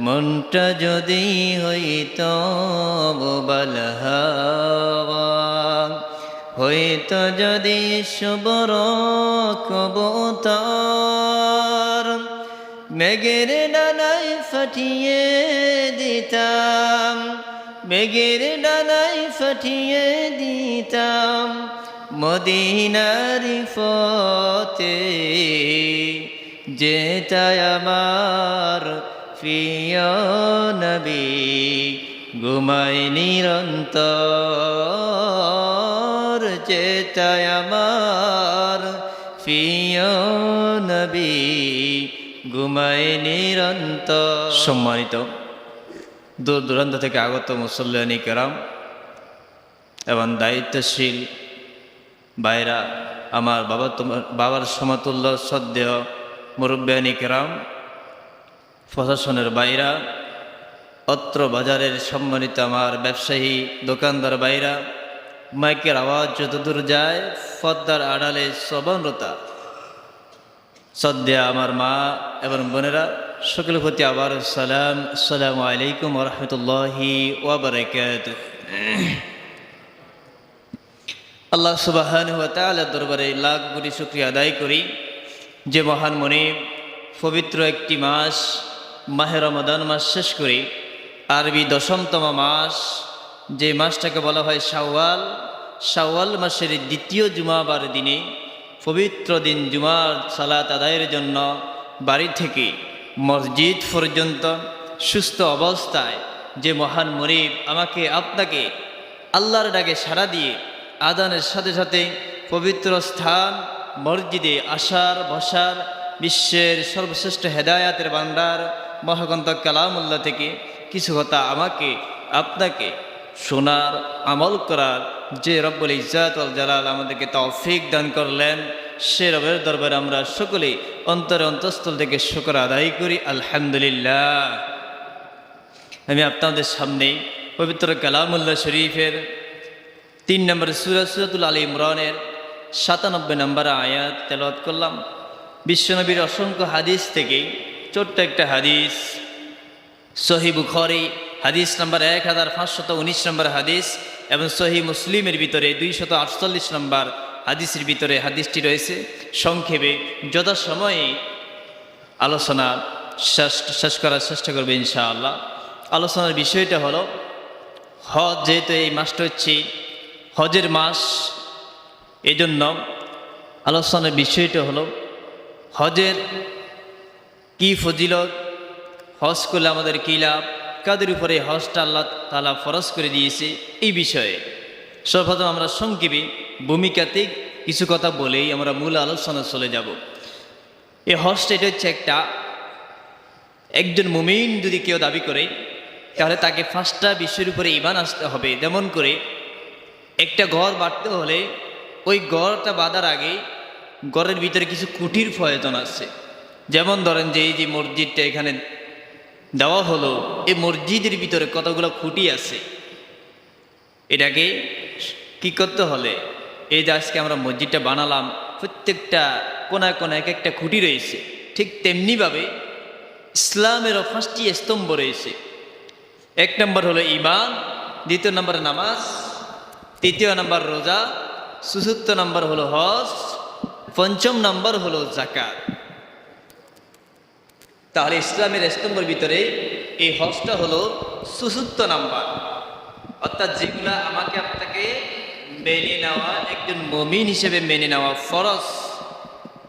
মনটা যদি হইত বোবাল হাওয়া, হইত যদি শুভ্র কবুতর, মেঘের ডানায় ফাটিয়ে দিতাম, মেঘের ডানায় ফাটিয়ে দিতাম মদিনার পথে, যেটাই আমার প্রিয় নবী ঘুমায় নিরন্তর, যেটাই আমার প্রিয় নবী ঘুমায় নিরন্তর। সম্মানিত দূর দূরান্ত থেকে আগত মুসল্লিয়ানি কেরাম এবং দায়িত্বশীল ভাইরা, আমার বাবার সমতুল্য শ্রদ্ধেয় মুরব্বিয়ানি কেরাম, প্রশাসনের বাইরা, অত্র বাজারের সম্মানিত আমার ব্যবসায়ী দোকানদার বাইরা, মাইকের আওয়াজ যতদূর যায় পর্দার আড়ালে শ্রবণরতা শ্রদ্ধা আমার মা এবং বোনেরা, সকলের প্রতি আবার সালাম, আসসালামু আলাইকুম ওয়া রাহমাতুল্লাহি ওয়া বারাকাতুহু। আল্লাহ সুবহানাহু ওয়া তাআলার দরবারে লাখ কোটি শুকরিয়া আদায় করি, যে মহান মনিব পবিত্র একটি মাস মাহে রমাদান মাস শেষ করি আরবি 10তম মাস, যে মাসটাকে বলা হয় শাওয়াল, শাওয়াল মাসের দ্বিতীয় জুমাবার দিনে পবিত্র দিন জুমার সালাত আদায়ের জন্য বাড়ি থেকে মসজিদ পর্যন্ত সুস্থ অবস্থায় যে মহান মনিব আমাকে আপনাকে আল্লাহর ডাকে সাড়া দিয়ে আযানের সাথে সাথে পবিত্র স্থান মসজিদে আসার বসার, বিশ্বের সর্বশ্রেষ্ঠ হেদায়াতের ভান্ডার মহাগ্রন্থ কালামুল্লাহ থেকে কিছু কথা আমাকে আপনাকে শোনার, আমল করার যে রব্বুল ইজ্জাত ওয়াল জালাল আমাদেরকে তৌফিক দান করলেন, সে রবের দরবারে আমরা সকলেই অন্তরে অন্তঃস্থল থেকে শুকর আদায় করি আলহামদুলিল্লাহ। আমি আপনাদের সামনে পবিত্র কালামুল্লাহ শরীফের 3 নম্বর সূরা সূরাতুল আলী ইমরানের 97 নম্বর আয়াত তেলাওয়াত করলাম। বিশ্বনবীর অসংখ্য হাদিস থেকে ছোট্ট একটা হাদিস, সহিহ বুখারী হাদিস নম্বর 1519 নম্বর হাদিস এবং সহিহ মুসলিমের ভিতরে 248 নম্বর হাদিসের ভিতরে হাদিসটি রয়েছে। সংক্ষেপে যথাসময়ে আলোচনা শেষ করার চেষ্টা করবে ইনশাআল্লাহ। আলোচনার বিষয়টা হলো হজ, যেহেতু এই মাসটা হচ্ছে হজের মাস, এই জন্য আলোচনার বিষয়টা হলো হজের কি ফজিলত, হজ করলে আমাদের কী লাভ, কাদের উপরে হজটা আল্লাহ তাআলা ফরজ করে দিয়েছে, এই বিষয়ে সর্বপ্রথম আমরা সংক্ষেপে ভূমিকাতে কিছু কথা বলেই আমরা মূল আলোচনা চলে যাব। এই হজটা এটা হচ্ছে একজন মুমিন যদি কেউ দাবি করে তাহলে তাকে 5টা বিষয়ের উপরে ঈমান আসতে হবে। যেমন করে একটা ঘর বাঁধতে হলে ওই ঘরটা বাঁধার আগে ঘরের ভিতরে কিছু খুঁটির প্রয়োজন আছে। যেমন ধরেন যে এই যে মসজিদটা এখানে দেওয়া হলো, এই মসজিদের ভিতরে কতগুলো খুঁটি আছে, এটাকে কি করতে হলে, এই যে আজকে আমরা মসজিদটা বানালাম, প্রত্যেকটা কোনায় কোনায় এক একটা খুঁটি রয়েছে, ঠিক তেমনিভাবে ইসলামেরও 5টি স্তম্ভ রয়েছে। 1 নম্বর হলো ঈমান, 2 নম্বর নামাজ, 3 নম্বর রোজা, 4 নম্বর হলো হজ, 5 নম্বর হলো যাকাত। তাহলে ইসলামের স্তম্ভের ভিতরে এই হজটা হলো 4 নম্বর, অর্থাৎ যেগুলা আমাকে আপনাকে মেনে নেওয়া, একজন মুমিন হিসেবে মেনে নেওয়া ফরজ।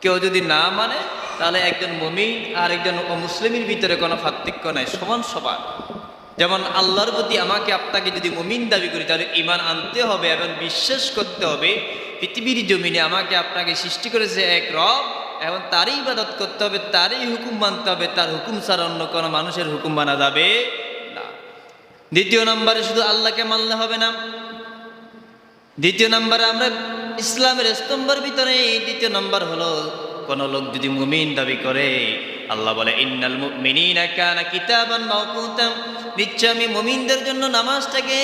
কেউ যদি না মানে তাহলে একজন মুমিন আর একজন অমুসলিমের ভিতরে কোনো পার্থক্য নাই, সমান সমান। যেমন আল্লাহর প্রতি আমাকে আপনাকে যদি মুমিন দাবি করি তাহলে ঈমান আনতে হবে এবং বিশ্বাস করতে হবে পৃথিবীর জমিনে আমাকে আপনাকে সৃষ্টি করেছে এক রব, এবং তারই ইবাদত করতে হবে, তারই হুকুম মানতে হবে, তার হুকুম ছাড়া অন্য কোনো মানুষের হুকুম মানা যাবে না। 2 নম্বরে শুধু আল্লাহকে মানলে হবে না। 2 নম্বরে আমরা ইসলামের স্তম্ভের ভিতরে 2 নম্বর হলো কোন লোক যদি মুমিন দাবি করে, আল্লাহ বলে ইন্নাল মুমিনিনা কানা কিতাবান মাওকুতাম, নিশ্চয় আমি মুমিনদের জন্য নামাজটাকে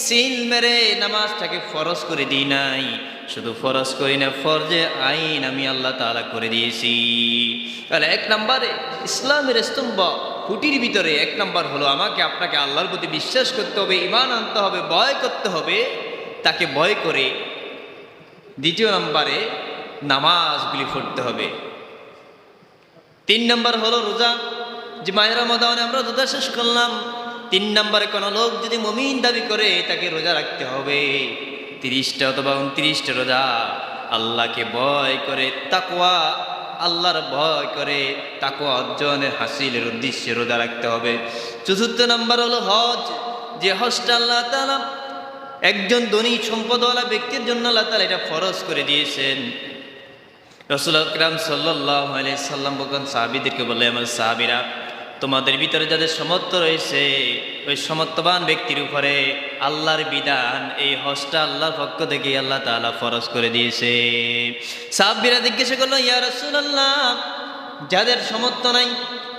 সিল মেরে নামাজটাকে ফরজ করে দিই নাই, শুধু ফরজ করি না, ফরজে আইন আমি আল্লাহ তাআলা করে দিয়েছি। তাহলে 1 নম্বরে ইসলামের স্তম্ভ খুঁটির ভিতরে এক নম্বর হলো আমাকে আপনাকে আল্লাহর প্রতি বিশ্বাস করতে হবে, ঈমান আনতে হবে, ভয় করতে হবে, তাকে ভয় করে। দ্বিতীয় নম্বরে নামাজগুলি পড়তে হবে। 3 নম্বর হলো রোজা, যে মাহে রমাদানে আমরা রোজা শেষ করলাম। 3 নম্বরে কোনো লোক যদি মুমিন দাবি করে তাকে রোজা রাখতে হবে 30টা অথবা 29টা রোজা, আল্লাহকে ভয় করে, তাকওয়া, আল্লাহর ভয় করে তাকওয়া অর্জনের হাসিলের উদ্দেশ্যে রোজা রাখতে হবে। 4র্থ নম্বর হলো হজ, যে হজটা আল্লাহ তাআলা একজন ধনী সম্পদওয়ালা ব্যক্তির জন্য আল্লাহ তাআলা এটা ফরজ করে দিয়েছেন। রাসূল আকরাম সাল্লাল্লাহু আলাইহি সাল্লাম বলেন সাহাবীদেরকে, বলে আমার সাহাবীরা, তোমাদের ভিতরে যাদের সামর্থ্য রয়েছে ওই সামর্থ্যবান ব্যক্তির উপরে আল্লাহর বিধান, এই হজটা আল্লাহর পক্ষ থেকে আল্লাহ তাআলা ফরজ করে দিয়েছে। সাহাবীরা জিজ্ঞাসা করলো, ইয়া রাসূলুল্লাহ, যাদের সামর্থ্য নাই,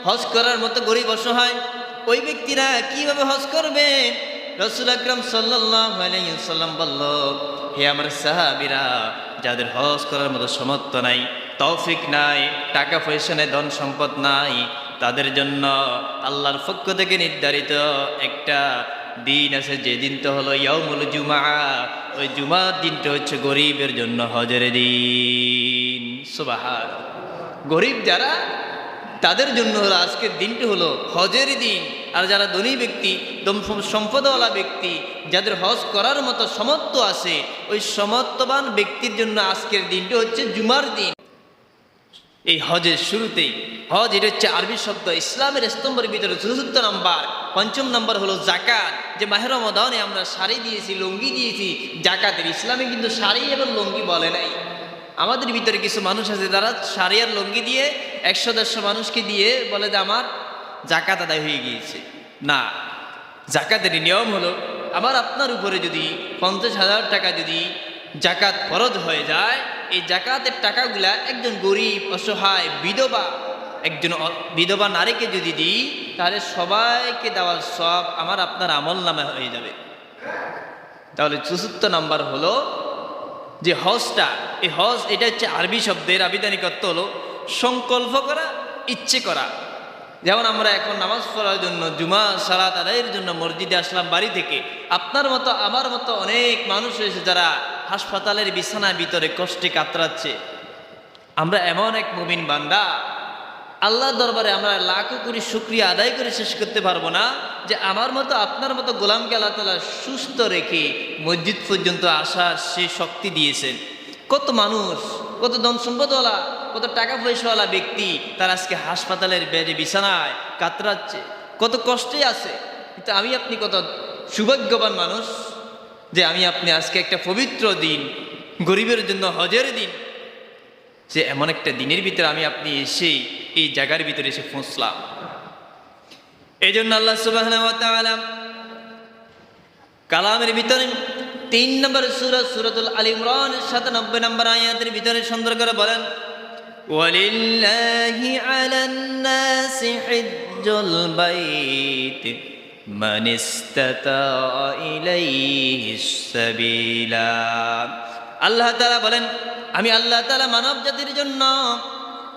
হজ করার মতো গরিব অসহায়, ওই ব্যক্তিরা কিভাবে হজ করবে? রাসূল আকরাম সাল্লাল্লাহু আলাইহি সাল্লাম বলল, হে আমার সাহাবীরা, যাদের হজ করার মতো সামর্থ্য নাই, তৌফিক নাই, টাকা পয়সা নেই, ধন সম্পদ নাই, তাদের জন্য আল্লাহর পক্ষ থেকে নির্ধারিত একটা দিন আছে, যে দিনটা হলো ইয়াউমুল জুমআ। ওই জুমার দিনটা হচ্ছে গরিবের জন্য হজের দিন। সুবহানাল্লাহ। গরিব যারা, তাদের জন্য হলো আজকের দিনটা হলো হজের দিন। আর যারা ধনী ব্যক্তি, সম্পদওয়ালা ব্যক্তি, যাদের হজ করার মতো সামর্থ্য আছে, ওই সামর্থ্যবান ব্যক্তির জন্য আজকের দিনটা হচ্ছে জুমার দিন। এই হজের শুরুতেই, হজ এটা হচ্ছে আরবি শব্দ, ইসলামের স্তম্ভের ভিতরে ৪র্থ নম্বর। ৫ম নম্বর হলো জাকাত, যে মাহে রমাদানে আমরা শাড়ি দিয়েছি, লুঙ্গি দিয়েছি জাকাতের। ইসলামে কিন্তু শাড়ি এবং লুঙ্গি বলে নাই। আমাদের ভিতরে কিছু মানুষ আছে যারা শাড়ি আর লুঙ্গি দিয়ে ১০০-১৫০ মানুষকে দিয়ে বলে যে আমার জাকাত আদায় হয়ে গিয়েছে। না, জাকাতের নিয়ম হলো, আমার আপনার উপরে যদি ৫০,০০০ টাকা যদি জাকাত ফরজ হয়ে যায়, এই জাকাতের টাকাগুলা একজন গরিব অসহায় একজন বিধবা নারীকে যদি দিই, তাহলে সবাইকে দেওয়ার সব আমার আপনার আমল নামে হয়ে যাবে। তাহলে ৪র্থ নাম্বার হলো যে হজটা, এই হজ এটা হচ্ছে আরবি শব্দের আবিধানিক অর্থ হলো সংকল্প করা, ইচ্ছে করা। যেমন আমরা এখন নামাজ পড়ার জন্য, জুমা সালাত আদায়ের জন্য মসজিদে আসলাম বাড়ি থেকে, আপনার মতো আমার মতো অনেক মানুষ রয়েছে যারা হাসপাতালের বিছানার ভিতরে কষ্টে কাতরাচ্ছে। আমরা এমন এক মুমিন বান্দা, আল্লাহর দরবারে আমরা লাখো কোটি শুকরিয়া আদায় করে শেষ করতে পারবো না যে আমার মতো আপনার মতো গোলামকে আল্লাহ তাআলা সুস্থ রেখে মসজিদ পর্যন্ত আসার সে শক্তি দিয়েছেন। কত মানুষ, কত ধন সম্পদওয়ালা, কত টাকা পয়সাওয়ালা ব্যক্তি তার আজকে হাসপাতালের বেডে বিছানায় কাতরাচ্ছে, কত কষ্টে আছে। কিন্তু আমি আপনি কত সৌভাগ্যবান মানুষ যে আমি আপনি আজকে একটা পবিত্র দিন, গরিবের জন্য হজের দিন, যে এমন একটা দিনের ভিতরে আমি আপনি এসে এই জায়গার ভিতরে এসে পৌঁছলাম। এই জন্য আল্লাহ সুবহানাহু ওয়া তাআলা কালামের ভিতরে ৩ নম্বর সূরাতুল আল ইমরান ৯৭ নম্বর আয়াতের ভিতরে সুন্দর করে বলেন, ওয়ালিল্লাহি আলান নাসি হিজ্জুল বাইত মান ইসতাতা ইলাইহিস সাবিলা। আল্লাহ তাআলা বলেন, আমি আল্লাহ তাআলা মানব জাতির জন্য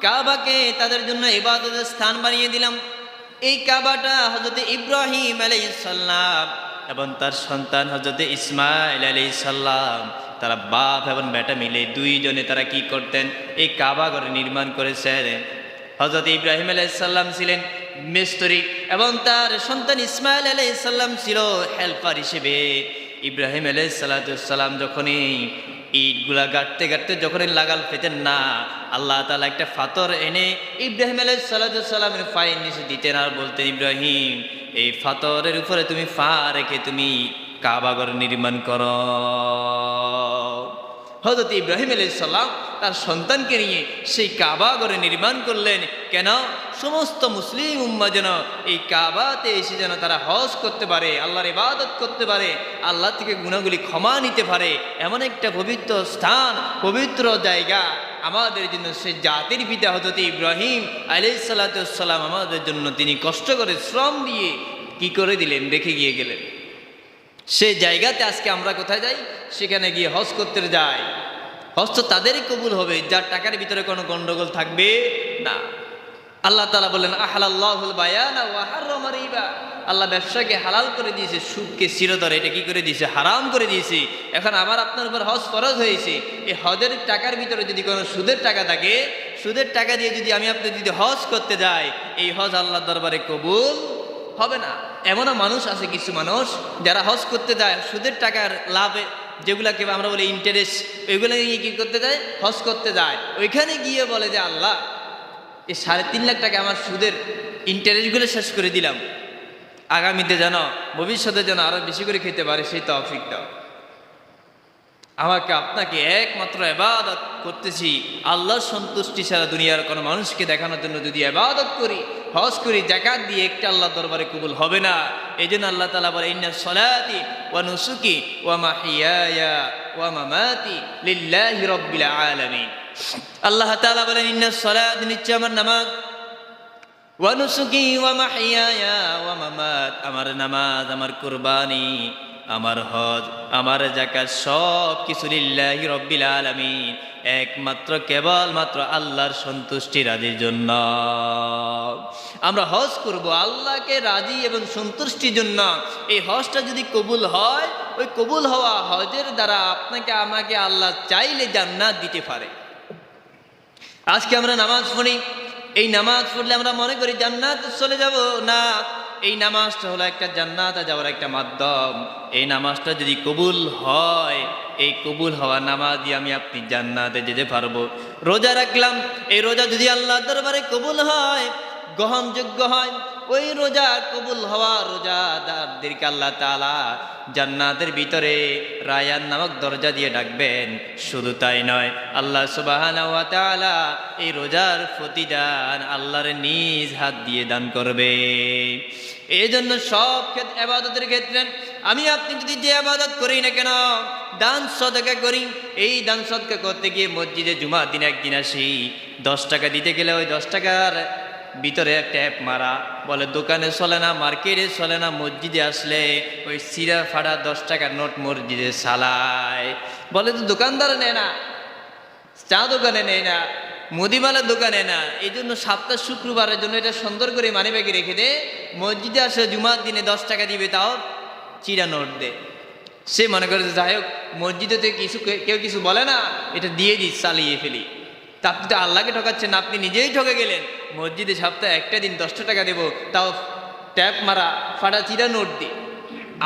কাবাকে তাদের জন্য ইবাদতের স্থান বানিয়ে দিলাম। এই কাবাটা হযরত ইব্রাহিম আলাইহিস সালাম এবং তার সন্তান হযরত ইসমাইল আলাইহিস সালাম, তারা বাপ এবং বেটা মিলে দুইজনে তারা কি করতেন, এই কাবা ঘর নির্মাণ করেছেন। হযরত ইব্রাহিম আলাইহিস সালাম ছিলেন মিস্ত্রি এবং তার সন্তান ইসমাইল আলাইহিস সালাম ছিল হেল্পার হিসেবে। ইব্রাহিম আলাইহিস সালাম যখনই ইটগুলা গাঁটতে গাঁটতে যখনই লাগাল পেতেন না, আল্লাহ তাআলা একটা পাথর এনে ইব্রাহিম আলাইহিস সালামের পায়ের নিচে দিতেন আর বলতেন, ইব্রাহিম, এই পাথরের উপরে তুমি পা রেখে তুমি কাবা ঘর নির্মাণ করো। হযরত ইব্রাহিম আলাইহিস সালাম তার সন্তানকে নিয়ে সেই কাবা ঘরে নির্মাণ করলেন। কেন? সমস্ত মুসলিম উম্মাহ যেন এই কাবাতে এসে যেন তারা হজ করতে পারে, আল্লাহর ইবাদত করতে পারে, আল্লাহ থেকে গুনাহগুলি ক্ষমা নিতে পারে। এমন একটা পবিত্র স্থান, পবিত্র জায়গা আমাদের জন্য সে জাতির পিতা হযরত ইব্রাহিম আলাইহিস সালাম আমাদের জন্য তিনি কষ্ট করে শ্রম দিয়ে কি করে দিলেন, রেখে গিয়ে গেলেন। সেই জায়গাতে আজকে আমরা কোথায় যাই? সেখানে গিয়ে হজ করতে যাই। হজ তো তাদেরই কবুল হবে যার টাকার ভিতরে কোনো গন্ডগোল থাকবে না। আল্লাহ তাআলা বললেন আহালাল্লাহুল বায়ানা ওয়া হাররামা রিবা, আল্লাহ ব্যবসাকে হালাল করে দিয়েছে, সুদকে চিরতরে এটা কি করে দিয়েছে, হারাম করে দিয়েছে। এখন আমার আপনার উপর হজ ফরজ হয়েছে, এই হজের টাকার ভিতরে যদি কোনো সুদের টাকা থাকে, সুদের টাকা দিয়ে যদি আমি আপনি যদি হজ করতে যাই, এই হজ আল্লাহর দরবারে কবুল হবে না। এমনও মানুষ আছে, কিছু মানুষ যারা হজ করতে যায় সুদের টাকার লাভে, যেগুলাকে আমরা বলি ইন্টারেস্ট, ওইগুলো নিয়ে কী করতে যায়, হজ করতে যায়। ওইখানে গিয়ে বলে যে আল্লাহ এই 3.5 লাখ টাকা আমার সুদের ইন্টারেস্টগুলো শেষ করে দিলাম, আগামীতে যেন ভবিষ্যতে যেন আরো বেশি করে খেতে পারে সেই তৌফিক দাও। আমাকে আপনাকে একমাত্র ইবাদত করতেছি আল্লাহর সন্তুষ্টি ছাড়া দুনিয়ার কোনো মানুষকে দেখানোর জন্য যদি ইবাদত করি, হজ করি, যাকাত দিয়ে, একটা আল্লাহ দরবারে কবুল হবে না। এই জন্য আল্লাহ তাআলা বলে ইন্না সলাতি ওয়া নুসুকি ওয়া মাহিয়ায়া ওয়া মামাতি লিল্লাহি রাব্বিল আলামিন। আল্লাহ তাআলা বলেন ইন্না সলাত, নিশ্চয় আমার নামাজ, ওয়া নুসুকি ওয়া মাহিয়ায়া ওয়া মামাত, আমার নামাজ, আমার কুরবানি, আমার হজ, আমার যাকাত, সব কিছু লিল্লাহি রাব্বিল আলামিন, একমাত্র কেবলমাত্র আল্লাহর সন্তুষ্টি রাজির জন্য। আমরা হজ করব আল্লাহকে রাজি এবং সন্তুষ্টির জন্য। এই হজটা যদি কবুল হয়, ওই কবুল হওয়া হজের দ্বারা আপনাকে আমাকে আল্লাহ চাইলে জান্নাত দিতে পারে। আজকে আমরা নামাজ পড়ি, এই নামাজ পড়লে আমরা মনে করি জান্নাত চলে যাব, না, এই নামাজটা হলো একটা জান্নাতে যাওয়ার একটা মাধ্যম। এই নামাজটা যদি কবুল হয়, এই কবুল হওয়া নামাজ দিয়ে আমি আপনি জান্নাতে যেতে পারবো। রোজা রাখলাম, এই রোজা যদি আল্লাহর দরবারে কবুল হয়, গ্রহণযোগ্য হয়, ওই রোজা কবুল হওয়া রোজাদারদেরকে আল্লাহ তাআলা জান্নাতের ভিতরে রায়ান নামক দরজা দিয়ে ডাকবেন। শুধু তাই নয়, আল্লাহ সুবহানাহু ওয়া তাআলা এই রোজার প্রতিদান আল্লাহর নিজ হাত দিয়ে দান করবে। এই জন্য সব ক্ষেত্রে, ইবাদতের ক্ষেত্রে আমি আপনি যদি যে ইবাদত করি না কেন, দান সদকা করি, এই দান সদকা করতে গিয়ে মসজিদে জুমার দিন একদিন আসি, 10 টাকা দিতে গেলে ওই 10 টাকার ভিতরে ট্যাপ মারা, বলে দোকানে চলে না, মার্কেটে চলে না, মসজিদে আসলে ওই সিরা ফাড়া 10 টাকার নোট মসজিদে চালায়। বলে তো দোকানদার নেয় না, চা দোকানে নেয় না, মুদিমালার দোকানে না, এই জন্য সপ্তাহ শুক্রবারের জন্য এটা সুন্দর করে মানিব্যাগে রেখে দে, মসজিদে আসে জুমার দিনে 10 টাকা দিবে, তাও চিরা নোট দে। সে মনে করে যাই হোক মসজিদে তো কেউ কিছু বলে না, এটা দিয়ে দিই, চালিয়ে ফেলি। তা আপনি তো আল্লাহকে ঠকাচ্ছেন, আপনি নিজেই ঠকে গেলেন। মসজিদে সপ্তাহে একটা দিন 10 টাকা দেবো, তাও ট্যাপ মারা ফাটা চিরা নোট দিই।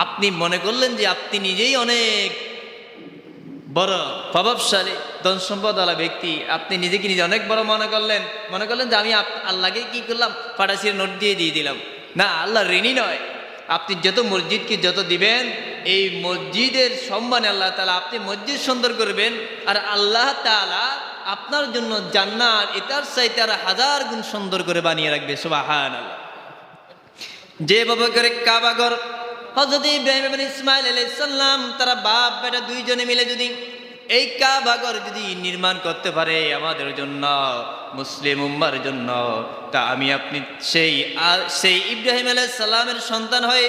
আপনি মনে করলেন যে আপনি নিজেই অনেক বড় প্রভাবশালী ধন সম্পদওয়ালা ব্যক্তি, আপনি নিজেকে নিজে অনেক বড় মনে করলেন যে আমি আল্লাহকে কি করলাম, ফাটা চিরা নোট দিয়ে দিলাম। না, আল্লাহ ঋণী নয়। আপনি যত মসজিদকে যত দিবেন, এই মসজিদের সম্মানে আল্লাহ তাআলা আপনি মসজিদ সুন্দর করবেন, আর আল্লাহ তাআলা আপনার জন্য জান্নাত এটার চাইতে আর 1000 গুণ সুন্দর করে বানিয়ে রাখবে। সুবহানাল্লাহ। যেভাবে করে কাবাঘর হযরত ইব্রাহিম এবং ইসমাঈল আলাইহিস সালাম, তারা বাপ বেটা দুইজনে মিলে যদি এই কাবাঘর যদি নির্মাণ করতে পারে আমাদের জন্য, মুসলিম উম্মার জন্য, তা আমি আপনি সেই ইব্রাহিম আলাইহিস সালামের সন্তান হয়ে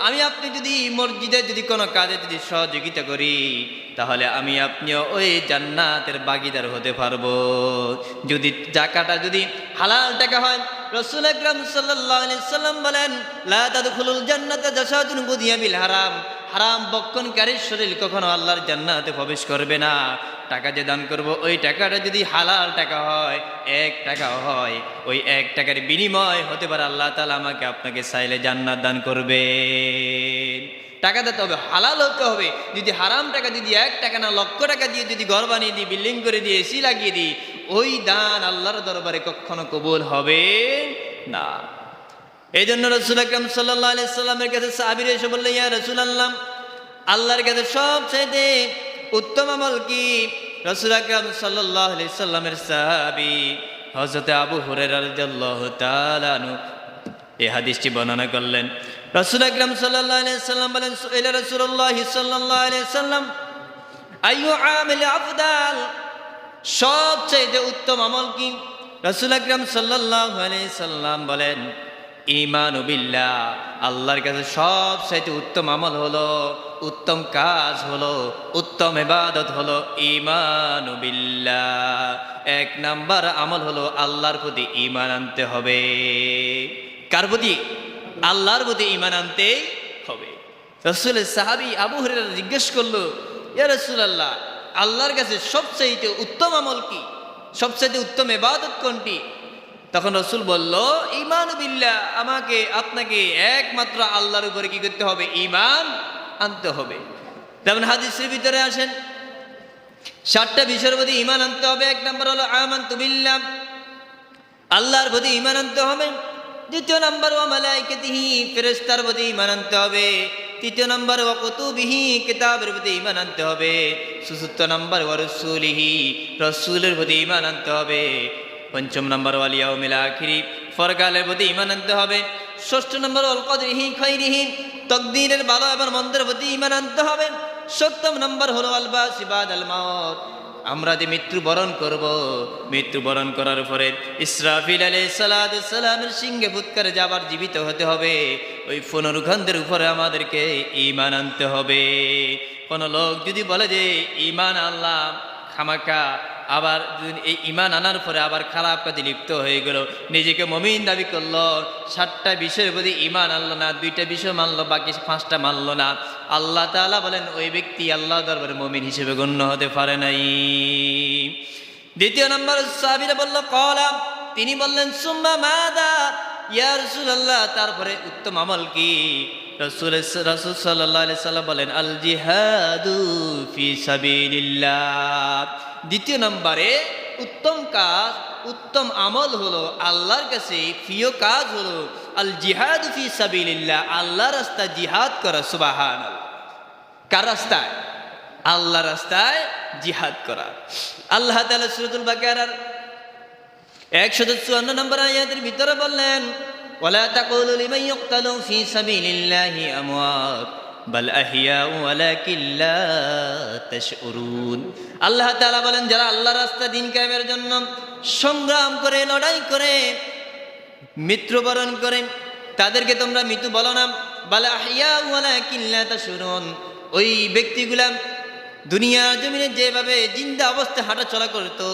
আমি আপনি যদি মসজিদে যদি কোনো কাজে যদি সহযোগিতা করি, তাহলে আমি আপনিও ওই জান্নাতের ভাগীদার হতে পারবো। যদি টাকাটা যদি হালাল টাকা হয়, রাসূল আকরাম সাল্লাল্লাহু আলাইহি সাল্লাম বলেন, লা তাদখুলুল জান্নাতা জাসাদুন গুদিয়া বিল হারাম, হারাম বক্ষণকারীর শরীর কখনো আল্লাহর জান্নাতে প্রবেশ করবে না। টাকা যে দান করব, ওই টাকাটা যদি হালাল টাকা হয়, 1 টাকা হয়, ওই 1 টাকার বিনিময় হতে পারে আল্লাহ তাআলা আমাকে আপনাকে চাইলে জান্নাত দান করবে। টাকা দিতে হবে, হালাল হতে হবে। যদি হারাম টাকা যদি 1 টাকা না, লক্ষ টাকা দিয়ে যদি ঘর বানিয়ে দিই, বিল্ডিং করে দিয়ে এসি লাগিয়ে দিই, ওই দান আল্লাহর দরবারে কখনো কবুল হবে না। এই জন্য রাসূল আকরাম সাল্লাল্লাহু আলাইহি সাল্লামের কাছে সাহাবীরা এসে বললেন, ইয়া রাসূলুল্লাহ, আল্লাহর কাছে সবচেয়ে উত্তম আমল কি? রাসূল আকরাম সাল্লাল্লাহু আলাইহি সাল্লামের সাহাবী হযরত আবু হুরায়রা রাদিয়াল্লাহু তাআলা আনহু এই হাদিসটি বর্ণনা করলেন। রাসূল আকরাম সাল্লাল্লাহু আলাইহি সাল্লাম বলেন, সুইলা রাসূলুল্লাহ সাল্লাল্লাহু আলাইহি সাল্লাম আইয়ু আমাল আফদাল, সবচেয়ে উত্তম আমল কি? রাসূল আকরাম সাল্লাল্লাহু আলাইহি সাল্লাম বলেন, ঈমানু বিল্লাহ, আল্লাহর কাছে সবচেয়ে উত্তম আমল হলো উত্তম কাজ হলো, উত্তম ইবাদত হলো ঈমানু বিল্লাহ। এক নাম্বার আমল হলো আল্লাহর প্রতি ঈমান আনতে হবে। কার প্রতি? আল্লাহর প্রতি ঈমান আনতে হবে। রাসূলের সাহাবী আবু হুরায়রা জিজ্ঞেস করলো, ইয়া রাসূলুল্লাহ, আল্লাহর কাছে সবচেয়ে উত্তম আমল কি, সবচেয়ে উত্তম ইবাদত কোনটি? তখন রাসূল বলল, ঈমানু বিল্লাহ, আমাকে আপনাকে একমাত্র আল্লাহর উপরে কি করতে হবে? ঈমান আনতে হবে। যেমন হাদিসের ভিতরে আসেন 7টা বিষয়ের প্রতি ঈমান আনতে হবে। এক নাম্বার হলো আমানতু বিল্লাহ, আল্লাহর প্রতি ঈমান আনতে হবে। দ্বিতীয় নাম্বার ওয়া মালাইকাতিহি, ফেরেশতার প্রতি ঈমান আনতে হবে। তৃতীয় নাম্বার ওয়া কুতুবিহি, কিতাবের প্রতি ঈমান আনতে হবে। চতুর্থ নাম্বার ওয়া রাসূলিহি, রাসূলের প্রতি ঈমান আনতে হবে। পঞ্চম নাম্বার ওয়াল ইয়াউমিল আখিরি, পরকালের প্রতি ঈমান আনতে হবে। ষষ্ঠ নাম্বার ওয়াল কদরিহি খাইরিহি, তাকদীরের ভালো এবং মন্দের প্রতি ঈমান আনতে হবে। সপ্তম নাম্বার হলো আল বাসি বাদাল মাউত, আমরা যে মৃত্যুবরণ করব, মৃত্যুবরণ করার পরে ইসরাফিল আলাইহিস সালামের সিংহে ফুৎকারে যাবার জীবিত হতে হবে। ওই পুনরুত্থানের উপরে আমাদেরকে ঈমান আনতে হবে। কোন লোক যদি বলে যে ঈমান আনলাম খামাকা, আবার এই ঈমান আনার পরে আবার খারাপ কাজে লিপ্ত হয়ে গেল, নিজেকে মুমিন দাবি করলো, 7টা বিষয়ের প্রতি ঈমান আনলো না, 2টা বিষয় মানলো, বাকি 5টা মানলো না, আল্লাহ তাআলা বলেন ওই ব্যক্তি আল্লাহ দরবারে মুমিন হিসেবে গণ্য হতে পারে নাই। দ্বিতীয় নম্বর সাহাবীরা বলল ক্বালা, তিনি বললেন সুম্মা মাযা ইয়া রাসূলুল্লাহ, তারপরে উত্তম আমল কি? রাসূল সাল্লাল্লাহু আলাইহি সাল্লাম বলেন আল জিহাদু ফি সাবিলিল্লাহ। দ্বিতীয় নম্বরে উত্তম কাজ, উত্তম আমল হলো, আল্লাহর কাছে প্রিয় কাজ হলো আল জিহাদু ফি সাবিলিল্লাহ, আল্লাহর রাস্তায় জিহাদ করা। সুবহানাল্লাহ। কার রাস্তায়? আল্লাহর রাস্তায় জিহাদ করা। আল্লাহ তাআলা সূরাতুল বাকারার 154 নম্বর আয়াতের ভিতরে বললেন ওয়ালা তাকুলু লিমান ইউকতালু ফি সাবিলিল্লাহি আমওয়াত বাল আহিয়াউ ওয়ালাকিন লা তাশউরুন। আল্লাহ তাআলা বলেন যারা আল্লাহর রাস্তায় দ্বীন কায়েমের জন্য সংগ্রাম করে, লড়াই করে, মৃত্যুবরণ করে, তাদেরকে তোমরা মৃত্যু বলো না। বাল আহিয়াউ ওয়ালাকিন লা তাশউরুন, ওই ব্যক্তিগুলা দুনিয়ার জমিনে যেভাবে জিন্দা অবস্থায় হাঁটা চলা করতো,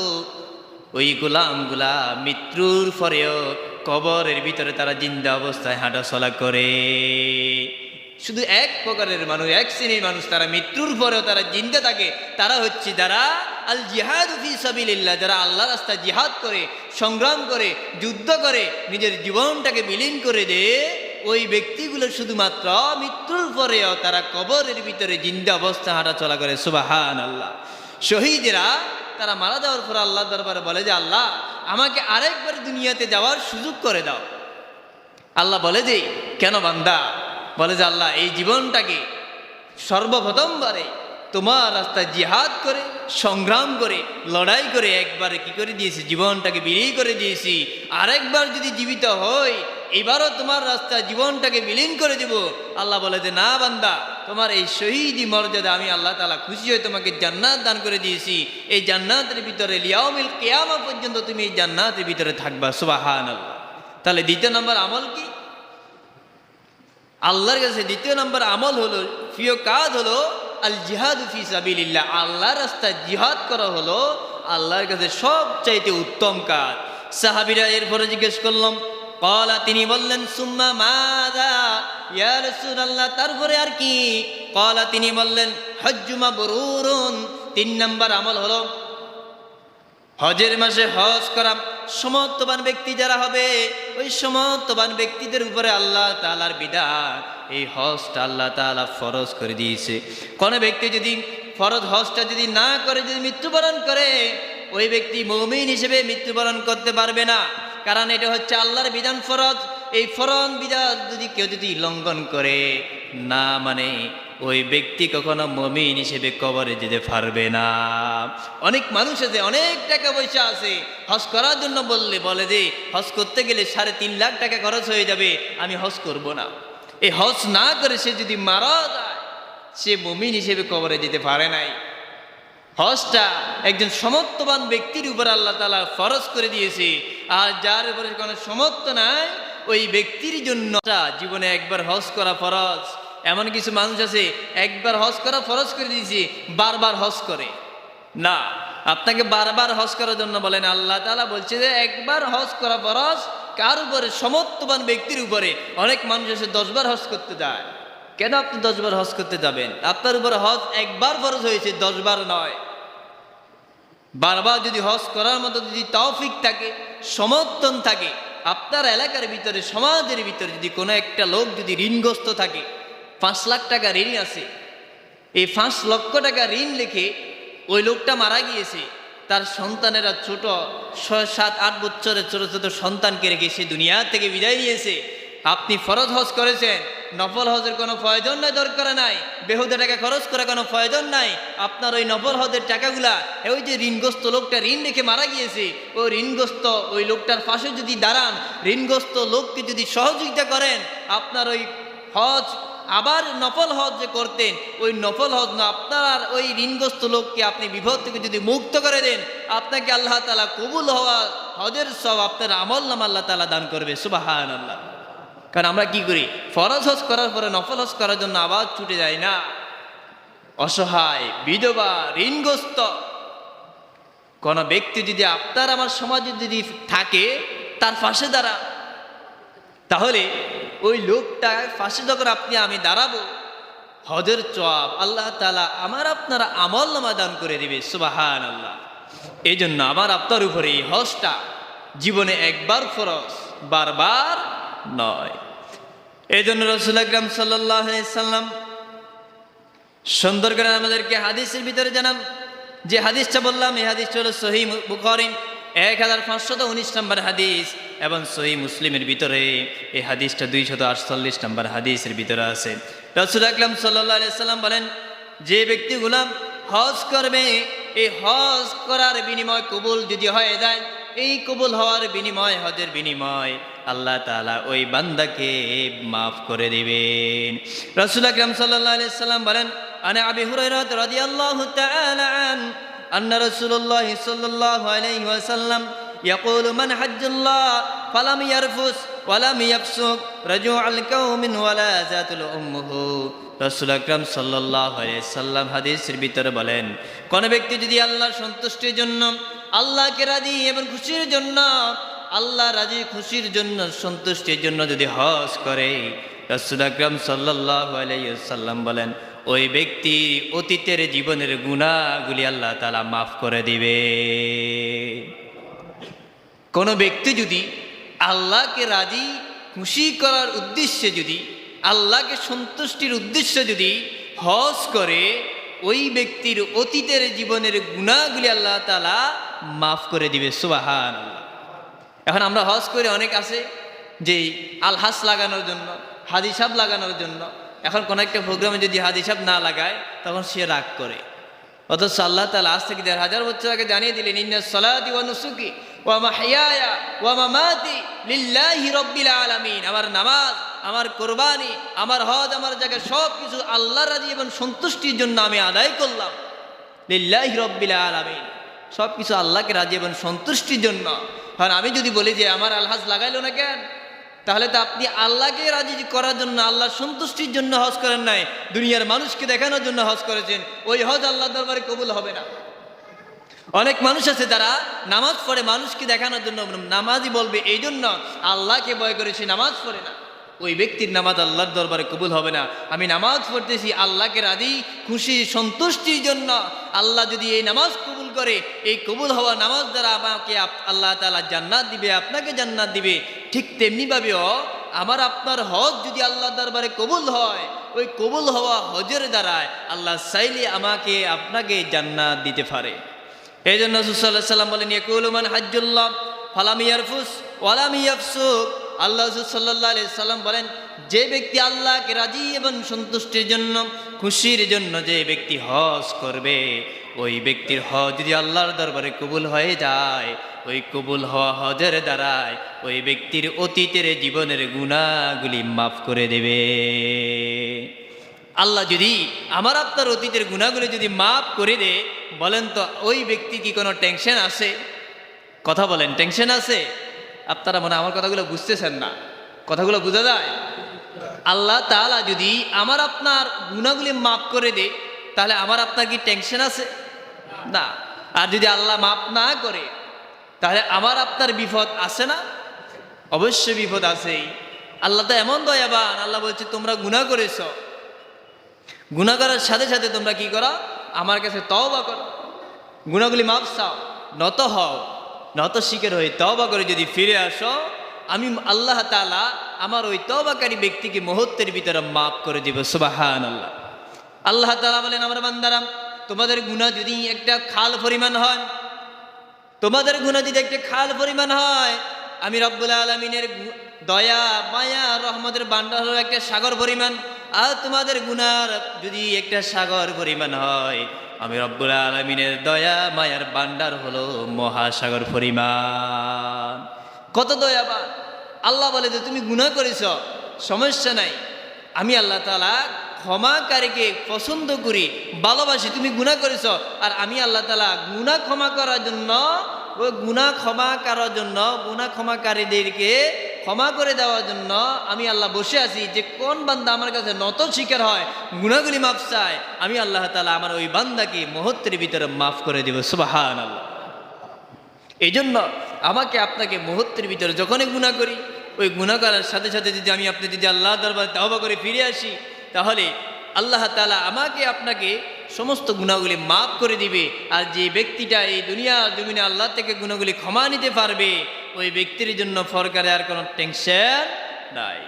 ওই গোলামগুলা মৃত্যুর পরেও কবরের ভিতরে তারা জিন্দা অবস্থায় হাঁটা চলা করে। শুধু এক প্রকারের মানুষ, এক শ্রেণীর মানুষ, তারা মৃত্যুর পরেও তারা জিন্দা থাকে, তারা হচ্ছে যারা আল জিহাদু ফি সাবিলিল্লাহ, যারা আল্লাহর রাস্তায় জিহাদ করে, সংগ্রাম করে, যুদ্ধ করে, নিজের জীবনটাকে বিলীন করে দেয়। ওই ব্যক্তিগুলো শুধুমাত্র মৃত্যুর পরেও তারা কবরের ভিতরে জিন্দা অবস্থা হাঁটা চলা করে। সুবহানাল্লাহ। শহীদেরা তারা মারা যাওয়ার পর আল্লাহ দরবারে বলে যে আল্লাহ আমাকে আরেকবার দুনিয়াতে যাওয়ার সুযোগ করে দাও। আল্লাহ বলে যে কেন বান্দা? বলে যে আল্লাহ এই জীবনটাকে সর্বপ্রথমবারে তোমার রাস্তায় জিহাদ করে, সংগ্রাম করে, লড়াই করে একবারে কি করে দিয়েছি, জীবনটাকে বিলীন করে দিয়েছি। আরেকবার যদি জীবিত হই, এবারও তোমার রাস্তায় জীবনটাকে বিলীন করে দিব। আল্লাহ বলে যে না বান্দা, তোমার এই শহীদি মর্যাদা আমি আল্লাহ তাআলা খুশি হয়ে তোমাকে জান্নাত দান করে দিয়েছি। এই জান্নাতের ভিতরে লিয়াউমিল কিয়ামা পর্যন্ত তুমি এই জান্নাতের ভিতরে থাকবা। সুবহানাল্লাহ। তাহলে দ্বিতীয় নম্বর আমল কি? আল্লাহর কাছে দ্বিতীয় নম্বর আমল হলো, প্রিয় কাজ হলো আল জিহাদু ফি সাবিলিল্লাহ, আল্লাহর রাস্তায় জিহাদ করা হলো আল্লাহর কাছে সবচাইতে উত্তম কাজ। সাহাবীরা এরপরে জিজ্ঞেস করলাম ক্বালা, তিনি বললেন সুম্মা মাযা ইয়া রাসূলুল্লাহ, তারপরে আর কি? ক্বালা, তিনি বললেন হজ্জু মাবরুরুন, 3 নম্বর আমল হলো হজের মাসে হজ করা। সমর্থবান ব্যক্তি যারা হবে, ওই সমর্থবান ব্যক্তিদের উপরে আল্লাহ তাআলার বিধান, এই হজটা আল্লাহ তাআলা ফরজ করে দিয়েছে। কোন ব্যক্তি যদি ফরজ হজটা যদি না করে, যদি মৃত্যুবরণ করে, ওই ব্যক্তি মুমিন হিসেবে মৃত্যুবরণ করতে পারবে না। কারণ এটা হচ্ছে আল্লাহর বিধান, ফরজ। এই ফরজ বিধান যদি কেউ যদি লঙ্ঘন করে না, মানে ওই ব্যক্তি কখনো মুমিন হিসেবে কবরে যেতে পারবে না। অনেক মানুষ আছে, অনেক টাকা পয়সা আছে, হজ করার জন্য বলে যে হজ করতে গেলে 3.5 লাখ টাকা খরচ হয়ে যাবে, আমি হজ করব না। এই হজ না করে সে যদি মারা যায়, সে মুমিন হিসেবে কবরে যেতে পারে নাই। হজটা একজন সমর্থবান ব্যক্তির উপর আল্লাহ তাআলা ফরজ করে দিয়েছে। আর যার উপরে কোনো সমর্থ নাই, ওই ব্যক্তির জন্য জীবনে একবার হজ করা ফরজ। এমন কিছু মানুষ আছে একবার হজ করা ফরজ করে দিয়েছি, বারবার হজ করে না। আপনাকে বারবার হজ করার জন্য বলেন, আল্লাহ তাআলা বলছে যে একবার হজ করা ফরজ। কার উপরে? সমত্ববান ব্যক্তির উপরে। অনেক মানুষ এসে 10 বার হজ করতে যায়। কেন আপনি 10 বার হজ করতে যাবেন? আপনার উপরে হজ একবার ফরজ হয়েছে, 10 বার নয়। বারবার যদি হজ করার মতো যদি তৌফিক থাকে, সমর্থন থাকে, আপনার এলাকার ভিতরে, সমাজের ভিতরে যদি কোনো একটা লোক যদি ঋণগ্রস্ত থাকে, 5 লাখ টাকা ঋণ আছে, এই 5 লক্ষ টাকা ঋণ লিখে ওই লোকটা মারা গিয়েছে, তার সন্তানেরা ছোট 6, 7, 8 বছরের ছোট ছোট সন্তানকে রেখে সে দুনিয়া থেকে বিদায় নিয়েছে। আপনি ফরজ হজ করেছেন, নফল হজের কোনো প্রয়োজন নাই, দরকার নাই, বেহুদা টাকা খরচ করে কোনো প্রয়োজন নাই। আপনার ওই নফল হজের টাকাগুলা ওই যে ঋণগ্রস্ত লোকটা ঋণ রেখে মারা গিয়েছে, ওই ঋণগ্রস্ত ওই লোকটার পাশে যদি দাঁড়ান, ঋণগ্রস্ত লোককে যদি সহযোগিতা করেন, আপনার ওই হজ আবার নফল হজ যে করতেন, ওই নফল হজ না, আপনার ওই ঋণগ্রস্ত লোককে আপনি বিপদ থেকে যদি মুক্ত করে দেন, আপনাকে আল্লাহ তাআলা কবুল হওয়া হজের সব আপনার আমল নামা আল্লাহ তাআলা দান করবে। সুবহানাল্লাহ। কারণ আমরা কি করি? ফরজ হজ করার পরে নফল হজ করার জন্য আবার ছুটে যাই না। অসহায়, বিধবা, ঋণগ্রস্ত কোন ব্যক্তি যদি আপনার আমার সমাজে যদি থাকে, তার পাশে দাঁড়া, তাহলে ওই লোকটা পাশে যখন আপনি আমি দাঁড়াবো, হজের সওয়াব আল্লাহ তাআলা আমার আপনারা আমল নামা দান করে দিবে। সুবহানাল্লাহ। এই জন্য আমার আপনার উপরে এই হজটা জীবনে একবার ফরজ, বারবার নয়। এই জন্য রাসূল আকরাম সাল্লাল্লাহু আলাইহি সাল্লাম সুন্দর করে আমাদেরকে হাদিসের ভিতরে জানান, যে হাদিসটা বললাম এই হাদিসটা হলো সহিহ বুখারী 1519 নম্বর হাদিস, এবং সহিহ মুসলিমের ভিতরে এই হাদিসটা 248 নম্বর হাদিসের ভিতরে আছে। রাসূল আকরাম সাল্লাল্লাহু আলাইহি সাল্লাম বলেন, যে ব্যক্তিগুলো হজ করবে, এই হজ করার বিনিময় কবুল যদি হয়ে যায়, এই কবুল হওয়ার বিনিময়, হজের বিনিময় আল্লাহ তাআলা ওই বান্দাকে মাফ করে দিবেন। রাসূল আকরাম সাল্লাল্লাহু আলাইহি সাল্লাম বলেন, আনা আবি হুরায়রা রাদিয়াল্লাহু তাআলা আন আন্না রাসূলুল্লাহ সাল্লাল্লাহু আলাইহি ওয়াসাল্লাম ইয়াকুলু মান হাজ্জাল্লাহ ফালাম ইয়ারফুস ওয়ালাম ইয়াফসুক রাজুআল কাওমিন ওয়ালা যাতুল উম্মুহু। রাসূল আকরাম সাল্লাল্লাহু আলাইহি সাল্লাম হাদিসের ভিতরে বলেন, কোন ব্যক্তি যদি আল্লাহর সন্তুষ্টির জন্য, আল্লাহকে রাজি এবং খুশির জন্য, আল্লাহ রাজি খুশির জন্য, সন্তুষ্টির জন্য যদি হজ করে, রাসূল আকরাম সাল্লাল্লাহু আলাইহি সাল্লাম বলেন, ওই ব্যক্তি অতীতের জীবনের গুনাহগুলি আল্লাহ তাআলা মাফ করে দিবে। কোন ব্যক্তি যদি আল্লাহকে রাজি খুশি করার উদ্দেশ্যে, যদি আল্লাহকে সন্তুষ্টির উদ্দেশ্যে যদি হজ করে, ওই ব্যক্তির অতীতের জীবনের গুনাহগুলি আল্লাহ তাআলা মাফ করে দিবে। সুবহানাল্লাহ। এখন আমরা হজ করে অনেক আছে যে আলহাস লাগানোর জন্য, হাজি সাহেব লাগানোর জন্য। এখন কোন একটা প্রোগ্রামে যদি হাজি সাহেব না লাগায়, তখন সে রাগ করে। অথচ আল্লাহ তাআলা আজ থেকে 1000 বছর আগে জানিয়ে দিলেন, ইন্না সলাতি ওয়া নুসুকি ওয়া মাহইয়ায়া ওয়া মামাতি লিল্লাহি রাব্বিল আলামিন। আমার নামাজ, আমার কুরবানি, আমার হজ, আমার জায়গা সব কিছু আল্লাহর রাজি এবং সন্তুষ্টির জন্য আমি আদায় করলাম। লিল্লাহি রাব্বিল আলামিন, সব কিছু আল্লাহকে রাজি এবং সন্তুষ্টির জন্য। কারণ আমি যদি বলি যে আমার আলহাজ লাগাইলো না কেন, তাহলে তো আপনি আল্লাহকে রাজি করার জন্য, আল্লাহর সন্তুষ্টির জন্য হজ করেন নাই, দুনিয়ার মানুষকে দেখানোর জন্য হজ করেছেন। ওই হজ আল্লাহর দরবারে কবুল হবে না। অনেক মানুষ আছে তারা নামাজ পড়ে মানুষকে দেখানোর জন্য, নামাজই বলবে এই জন্য আল্লাহকে ভয় করে সে নামাজ পড়ে না। ওই ব্যক্তির নামাজ আল্লাহর দরবারে কবুল হবে না। আমি নামাজ পড়তেছি আল্লাহকে রাজি খুশি সন্তুষ্টির জন্য। আল্লাহ যদি এই নামাজ কবুল করে, এই কবুল হওয়া নামাজ দ্বারা আমাকে আল্লাহ তাআলা জান্নাত দিবে, আপনাকে জান্নাত দিবে। ঠিক তেমনিভাবেও আমার আপনার হজ যদি আল্লাহর দরবারে কবুল হয়, ওই কবুল হওয়া হজের দ্বারায় আল্লাহ চাইলে আমাকে আপনাকে জান্নাত দিতে পারে। এই জন্য রাসূল সাল্লাল্লাহু আলাইহি ওয়াসাল্লাম বলেন, ইয়াকুলু মান হাজ্জাল্লাহ ফালাম ইয়ারফুস ওয়ালাম ইয়াফসুক। আল্লাহ সাল্লাল্লাহু আলাইহি সাল্লাম বলেন, যে ব্যক্তি আল্লাহকে রাজি এবং সন্তুষ্টির জন্য, খুশির জন্য যে ব্যক্তি হজ করবে, ওই ব্যক্তির হজ যদি আল্লাহর দরবারে কবুল হয়ে যায়, ওই কবুল হওয়া হজের দ্বারায় ওই ব্যক্তির অতীতের জীবনের গুনাহগুলি মাফ করে দেবে। আল্লাহ যদি আমার আপনার অতীতের গুনাহগুলি যদি মাফ করে দেয়, বলেন তো ওই ব্যক্তি কি কোনো টেনশন আছে? কথা বলেন, টেনশন আছে? আপনারা মনে আমার কথাগুলো বুঝতেছেন না, কথাগুলো বোঝা যায়? আল্লাহ তাআলা যদি আমার আপনার গুনাহগুলি মাফ করে দেয়, তাহলে আমার আপনার কি টেনশন আছে? না। আর যদি আল্লাহ মাফ না করে, তাহলে আমার আপনার বিপদ আছে না? অবশ্যই বিপদ আছেই। আল্লাহ তো এমন দয়াবান, আল্লাহ বলছে তোমরা গুনাহ করেছো, গুনাহ করার সাথে সাথে তোমরা কি করো? আমার কাছে তওবা করো, গুনাহগুলি মাফ চাও, নত হও, নত শিকার হয়ে তওবা করে যদি ফিরে আসো, আমি আল্লাহ তাআলা আমার ওই তওবাকারী ব্যক্তিকে মুহূর্তের ভিতরে মাফ করে দিব। সুবহানাল্লাহ। আল্লাহ তাআলা বলেন, আমার বান্দারা, তোমাদের গুনাহ যদি একটা খাল পরিমাণ হয়, তোমাদের গুনাহ যদি একটা খাল পরিমাণ হয়, আমি রব্বুল আলামিনের দয়া মায়া রহমতের ভান্ডার হলো একটা সাগর পরিমাণ। আর তোমাদের গুনার যদি একটা সাগর পরিমাণ হয়, আমি রব্বুল আলামিনের দয়া মায়ার ভান্ডার হলো মহাসাগর পরিমাণ। কত দয়াবান আল্লাহ! বলে যে তুমি গুনাহ করেছ, সমস্যা নাই, আমি আল্লাহ তাআলা ক্ষমাকারীকে পছন্দ করি, ভালোবাসি। তুমি গুনাহ করেছ, আর আমি আল্লাহ তাআলা গুনাহ ক্ষমা করার জন্য, ওই গুনাহ ক্ষমা করার জন্য, গুনাহ ক্ষমাকারীদেরকে ক্ষমা করে দেওয়ার জন্য আমি আল্লাহ বসে আছি, যে কোন বান্দা আমার কাছে নত স্বীকার হয়, গুনাহগুলি মাফ চায়, আমি আল্লাহ তাআলা আমার ওই বান্দাকে মুহূর্তের ভিতরে মাফ করে দেব। সুবহানাল্লাহ। এই জন্য আমাকে আপনাকে মুহূর্তের ভিতরে যখনই গুনাহ করি, ওই গুনাহ করার সাথে সাথে যদি আমি আপনি যদি আল্লাহ দরবারে তওবা করে ফিরে আসি, তাহলে আল্লাহ তাআলা আমাকে আপনাকে সমস্ত গুনাহগুলি মাফ করে দিবে। আর যে ব্যক্তিটা এই দুনিয়া জমিনে আল্লাহ থেকে গুনাহগুলি ক্ষমা নিতে পারবে, ওই ব্যক্তির জন্য পরকালে আর কোনো টেনশন নাই।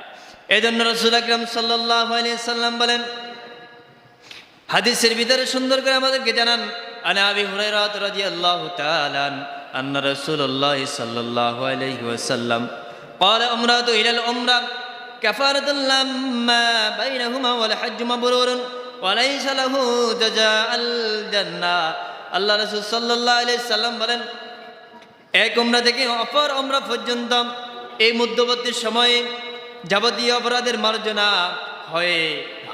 এই জন্য রাসূল আকরাম সাল্লাল্লাহু আলাইহি সাল্লাম বলেন, হাদিসের ভিতরে সুন্দর করে আমাদেরকে জানান, আনা আবি হুরায়রা রাদিয়াল্লাহু তাআলা আন্না রাসূলুল্লাহ সাল্লাল্লাহু আলাইহি ওয়াসাল্লাম قال عمرة إلى العمرة كفارة لما بينهما والحج مبرور وليس له جزاء الجنة। আল্লাহ রাসূল সাল্লাল্লাহু আলাইহি সাল্লাম বলেন, এক উমরা থেকে অপর উমরা পর্যন্ত এই মধ্যবর্তী সময়ে যাবতীয় অপরাধের মার্জনা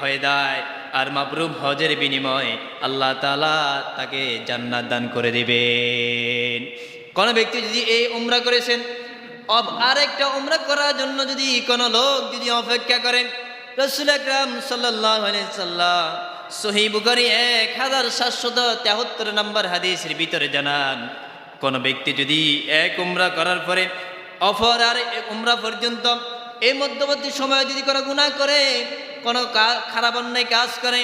হয়ে যায়, আর মাবরুর হজের বিনিময়ে আল্লাহ তাআলা তাকে জান্নাত দান করে দিবেন। কোন ব্যক্তি যদি এই উমরা করেছেন, আরেকটা উমরা করার জন্য যদি কোনো লোক যদি অপেক্ষা করেন, রাসূল আকরাম সাল্লাল্লাহু আলাইহি সাল্লাম সহিহ বুখারী 1773 নম্বর হাদিসের ভিতরে জানান, কোন ব্যক্তি যদি এক উমরা করার পরে অপর আর এক উমরা পর্যন্ত এই মধ্যবর্তী সময়ে যদি কোনো গুনাহ করে, কোনো খারাপ অন্যায় কাজ করে,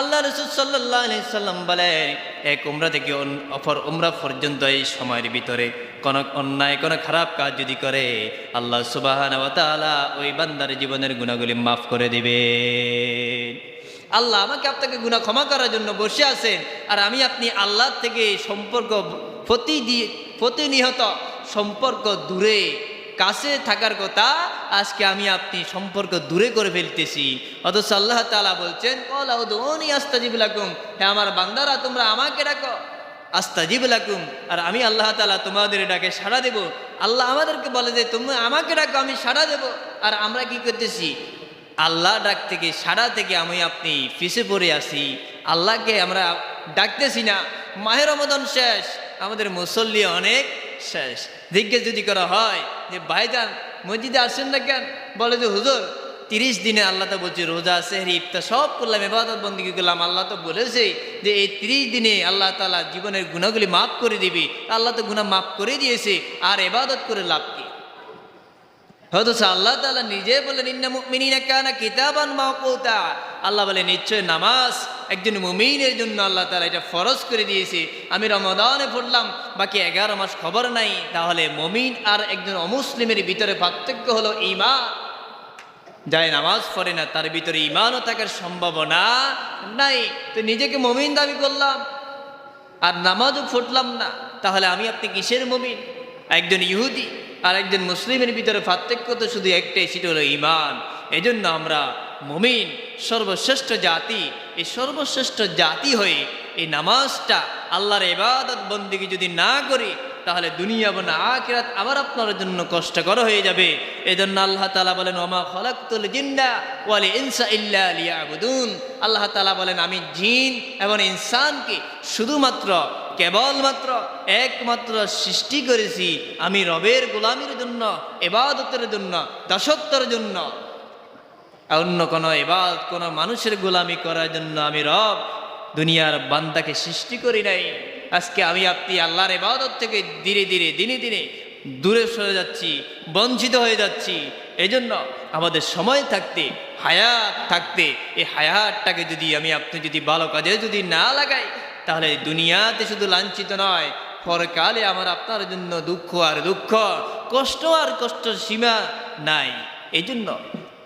আল্লাহ রাসূল সাল্লাল্লাহু আলাইহি সাল্লাম বলেন, এক উমরা থেকে অপর উমরা পর্যন্ত এই সময়ের ভিতরে কোনো অন্যায় কোনো খারাপ কাজ যদি করে, আল্লাহ সুবহানাহু ওয়া তাআলা ওই বান্দার জীবনের গুনাহগুলি মাফ করে দিবেন। আল্লাহ আমাকে আপনাকে গুনাহ ক্ষমা করার জন্য বসে আছেন, আর আমি আপনি আল্লাহ থেকে সম্পর্ক প্রতিনিয়ত সম্পর্ক দূরে, কাছে থাকার কথা আজকে আমি আপনি সম্পর্ক দূরে করে ফেলতেছি। অথচ আল্লাহ তাআলা বলছেন, ক্বালা উদউনি আস্তাজিব লাকুম, হে আমার বান্দারা তোমরা আমাকে ডাকো, আস্তাজিব লাকুম, আর আমি আল্লাহ তাআলা তোমাদের ডাকে সাড়া দেব। আল্লাহ আমাদেরকে বলে যে তুমি আমাকে ডাকো, আমি সাড়া দেব। আর আমরা কি করতেছি? আল্লাহ ডাক থেকে, সাড়া থেকে আমি আপনি পিছে পড়ে আসি, আল্লাহকে আমরা ডাকতেছি না। মাহে রমাদান শেষ, আমাদের মুসল্লি অনেক শেষ। জিজ্ঞেস যদি করা হয় যে ভাইজান মসজিদে আসেন না কেন, বলে যে হুজুর 30 দিনে আল্লাহ তো বলছে রোজা সেহরি ইফতার সব করলাম, ইবাদত বন্দেগী করলাম, আল্লাহ তো বলেছে যে এই 30 দিনে আল্লাহ তাআলা জীবনের গুনাহগুলি মাফ করে দিবে। আল্লাহ তো গুনাহ মাফ করে দিয়েছে, আর ইবাদত করে লাভ কি? অথচ আল্লাহ তাআলা নিজে বলেন, ইন্না মুমিনিনা কানা কিতাবান মাওকুতা, আল্লাহ বলে নিশ্চয় নামাজ একজন মুমিনের জন্য আল্লাহ তাআলা এটা ফরজ করে দিয়েছে। আমি রমাদানে পড়লাম, বাকি 11 মাস খবর নাই, তাহলে মুমিন আর একজন অমুসলিমের ভিতরে পার্থক্য হলো ঈমান। যাই নামাজ পড়ে না তার ভিতরে ঈমানও থাকার সম্ভাবনা নাই। তো নিজেকে মুমিন দাবি করলাম আর নামাজও পড়লাম না, তাহলে আমি আপনি কিসের মুমিন? একজন ইহুদি আর একজন মুসলিমের ভিতরে পার্থক্য তো শুধু একটাই, সেটা হলো ঈমান। এজন্য আমরা মুমিন, সর্বশ্রেষ্ঠ জাতি। এই সর্বশ্রেষ্ঠ জাতি হয়ে এই নামাজটা, আল্লাহর ইবাদত বন্দেগী যদি না করি, তাহলে দুনিয়া এবং আখিরাত আমার আপনার জন্য কষ্টকর হয়ে যাবে। এজন্য আল্লাহ তাআলা বলেন, ওমা খালাকতুল জিন্না ওয়াল ইনসা ইল্লা লিয়াবুদুন। আল্লাহ তাআলা বলেন, আমি জিন এবং ইনসানকে শুধুমাত্র কেবলমাত্র একমাত্র সৃষ্টি করেছি আমি রবের গোলামির জন্য, ইবাদতের জন্য, দাসত্বের জন্য। অন্য কোনো ইবাদত কোনো মানুষের গোলামি করার জন্য আমি রব দুনিয়ার বান্দাকে সৃষ্টি করি নাই। আজকে আমি আপনি আল্লাহর ইবাদত থেকে ধীরে ধীরে দিনে দিনে দূরে সরে যাচ্ছি, বঞ্চিত হয়ে যাচ্ছি। এজন্য আমাদের সময় থাকতে, হায়াত থাকতে, এই হায়াতটাকে যদি আমি আপনি যদি ভালো কাজে যদি না লাগাই, তাহলে দুনিয়াতে শুধু লাঞ্ছিত নয়, পরকালে আমার আপনার জন্য দুঃখ আর দুঃখ, কষ্ট আর কষ্টের সীমা নাই। এই জন্য